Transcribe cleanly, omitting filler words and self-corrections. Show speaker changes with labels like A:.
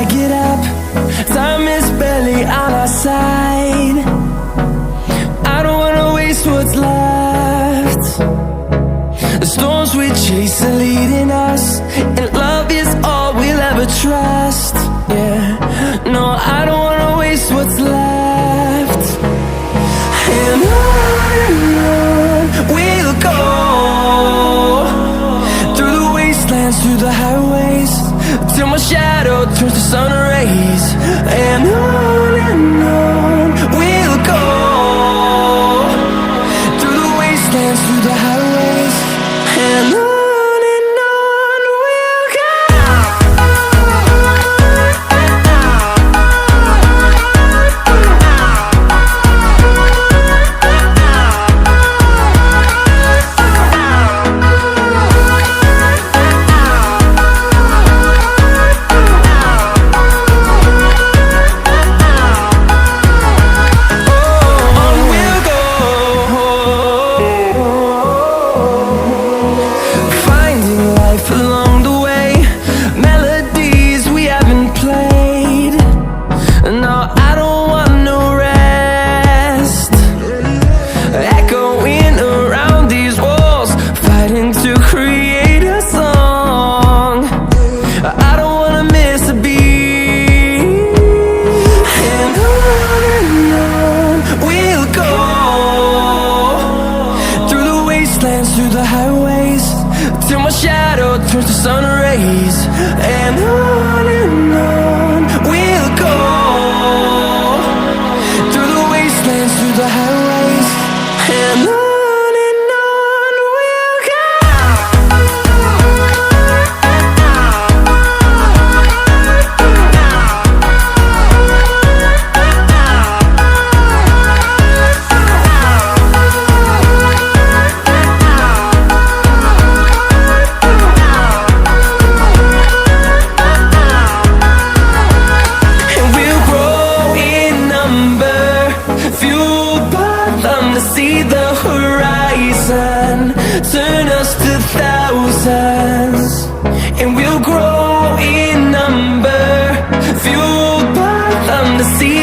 A: I get up, time is barely on our side. I don't wanna waste what's left. The storms we chase are leading us, and love is all we'll ever trust. Yeah, no, I don't wanna waste what's left. And on we'll go, through the wastelands, through the highways, till my shadow turns to sun rays. And on we'll go, through the wastelands, through the highways, and on we'll go. Through the highways, till my shadow turns to sun rays. And on we'll go, through the wastelands, through the highways, and on we'll go. See the horizon, turn us to thousands, and we'll grow in number, fueled by them to see